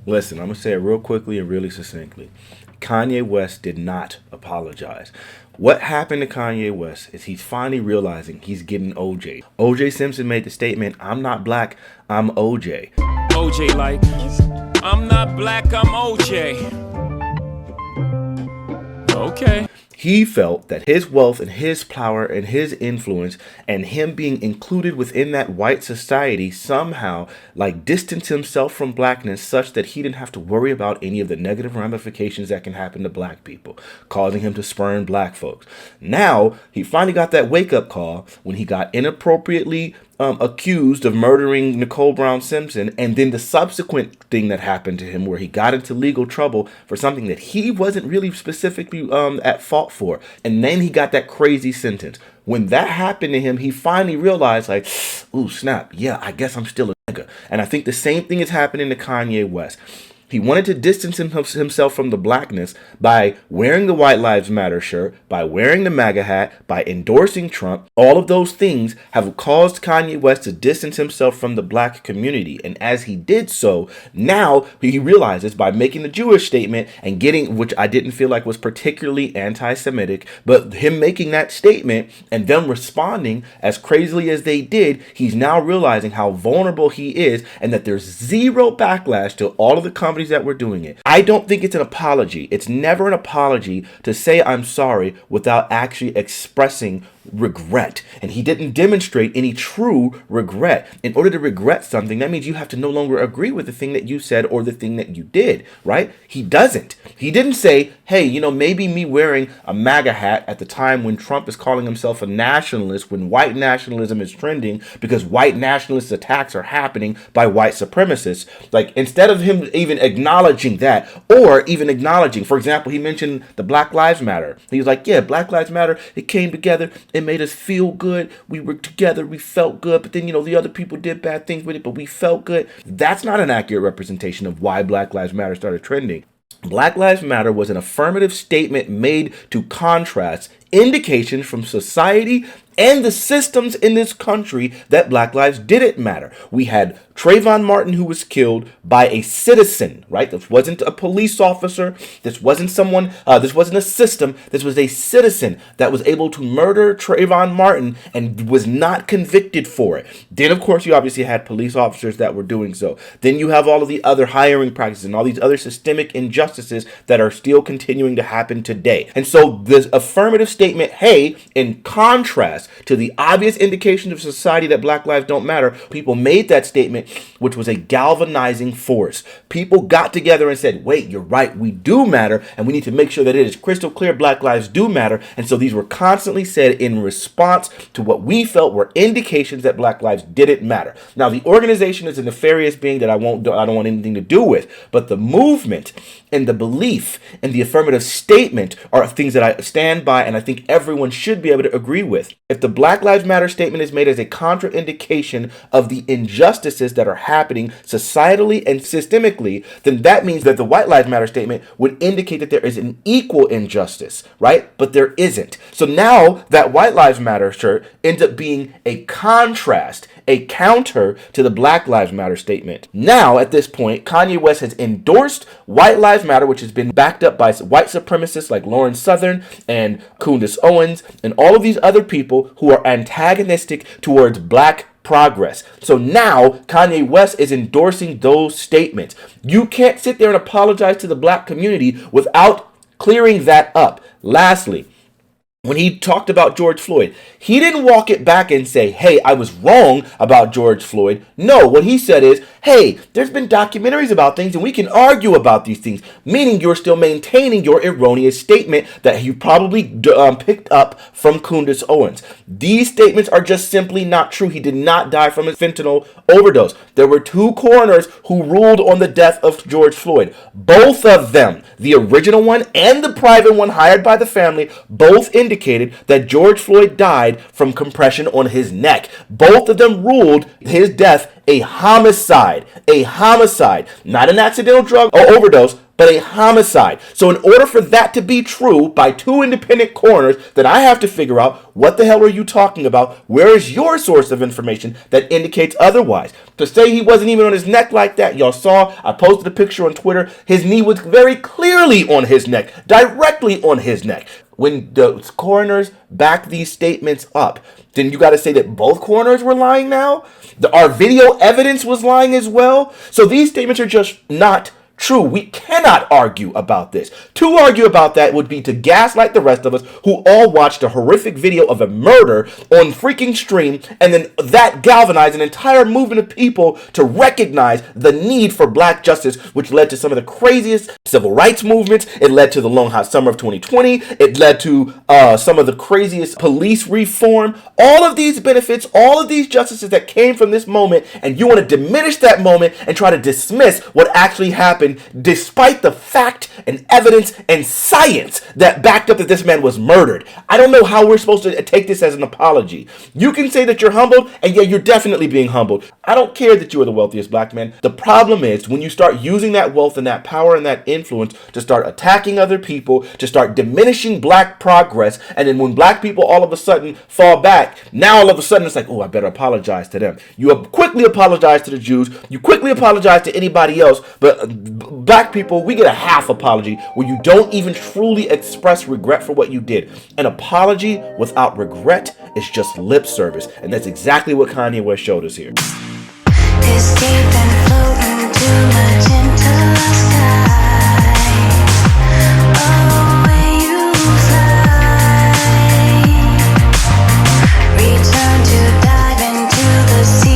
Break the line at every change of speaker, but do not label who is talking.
Listen, I'm going to say it real quickly and really succinctly. Kanye West did not apologize. What happened to Kanye West is he's finally realizing he's getting OJ. OJ Simpson made the statement, "I'm not black, I'm OJ."
OJ like, I'm not black, I'm OJ. Okay.
He felt that his wealth and his power and his influence and him being included within that white society somehow like distanced himself from blackness such that he didn't have to worry about any of the negative ramifications that can happen to black people, causing him to spurn black folks. Now, he finally got that wake-up call when he got inappropriately accused of murdering Nicole Brown Simpson, and then the subsequent thing that happened to him where he got into legal trouble for something that he wasn't really specifically at fault for, and then he got that crazy sentence. When that happened to him, he finally realized, like, ooh, snap, yeah, I guess I'm still a nigga. And I think the same thing is happening to Kanye West. He wanted to distance himself from the blackness by wearing the White Lives Matter shirt, by wearing the MAGA hat, by endorsing Trump. All of those things have caused Kanye West to distance himself from the black community. And as he did so, now he realizes by making the Jewish statement and getting, which I didn't feel like was particularly anti-Semitic, but him making that statement and them responding as crazily as they did, he's now realizing how vulnerable he is and that there's zero backlash to all of the companies that we're doing it. I don't think it's an apology. It's never an apology to say I'm sorry without actually expressing regret. And he didn't demonstrate any true regret. In order to regret something, that means you have to no longer agree with the thing that you said or the thing that you did, right? He doesn't. He didn't say, hey, maybe me wearing a MAGA hat at the time when Trump is calling himself a nationalist, when white nationalism is trending because white nationalist attacks are happening by white supremacists. Like, instead of him even acknowledging that, or even acknowledging, for example, he mentioned the Black Lives Matter. He was like, yeah, Black Lives Matter, it came together. It made us feel good. We were together. We felt good. But then, the other people did bad things with it, but we felt good. That's not an accurate representation of why Black Lives Matter started trending. Black Lives Matter was an affirmative statement made to contrast indications from society and the systems in this country that Black lives didn't matter. We had Trayvon Martin, who was killed by a citizen, right? This wasn't a police officer. This wasn't someone, this wasn't a system. This was a citizen that was able to murder Trayvon Martin and was not convicted for it. Then, of course, you obviously had police officers that were doing so. Then you have all of the other hiring practices and all these other systemic injustices that are still continuing to happen today. And so this affirmative statement, hey, in contrast to the obvious indication of society that Black lives don't matter, people made that statement, which was a galvanizing force. People got together and said, wait, you're right, we do matter, and we need to make sure that it is crystal clear Black lives do matter. And so these were constantly said in response to what we felt were indications that Black lives didn't matter. Now, the organization is a nefarious being that I don't want anything to do with, but the movement and the belief and the affirmative statement are things that I stand by and I think everyone should be able to agree with. If the Black Lives Matter statement is made as a contraindication of the injustices that are happening societally and systemically, then that means that the White Lives Matter statement would indicate that there is an equal injustice, right? But there isn't. So now that White Lives Matter shirt ends up being a contrast, a counter to the Black Lives Matter statement. Now, at this point, Kanye West has endorsed White Lives Matter, which has been backed up by white supremacists like Lauren Southern and Candace Owens and all of these other people who are antagonistic towards black progress. So now Kanye West is endorsing those statements. You can't sit there and apologize to the black community without clearing that up. Lastly, when he talked about George Floyd, he didn't walk it back and say, hey, I was wrong about George Floyd. No, what he said is, hey, there's been documentaries about things and we can argue about these things, meaning you're still maintaining your erroneous statement that you probably picked up from Candace Owens. These statements are just simply not true. He did not die from a fentanyl overdose. There were two coroners who ruled on the death of George Floyd. Both of them, the original one and the private one hired by the family, both indicated that George Floyd died from compression on his neck. Both of them ruled his death a homicide, not an accidental drug or overdose, but a homicide. So in order for that to be true by two independent coroners, then I have to figure out what the hell are you talking about? Where is your source of information that indicates otherwise? To say he wasn't even on his neck like that, y'all saw, I posted a picture on Twitter, his knee was very clearly on his neck, directly on his neck. When the coroners back these statements up, then you got to say that both coroners were lying now? Our video evidence was lying as well? So these statements are just not true. We cannot argue about this. To argue about that would be to gaslight the rest of us who all watched a horrific video of a murder on freaking stream, and then that galvanized an entire movement of people to recognize the need for black justice, which led to some of the craziest civil rights movements. It led to the long hot summer of 2020. It led to some of the craziest police reform. All of these benefits, all of these justices that came from this moment, and you want to diminish that moment and try to dismiss what actually happened despite the fact and evidence and science that backed up that this man was murdered. I don't know how we're supposed to take this as an apology. You can say that you're humbled, and yeah, you're definitely being humbled. I don't care that you are the wealthiest black man. The problem is when you start using that wealth and that power and that influence to start attacking other people, to start diminishing black progress, and then when black people all of a sudden fall back, now all of a sudden it's like, oh, I better apologize to them. You quickly apologize to the Jews. You quickly apologize to anybody else, but black people, we get a half apology where you don't even truly express regret for what you did. An apology without regret is just lip service, and that's exactly what Kanye West showed us here.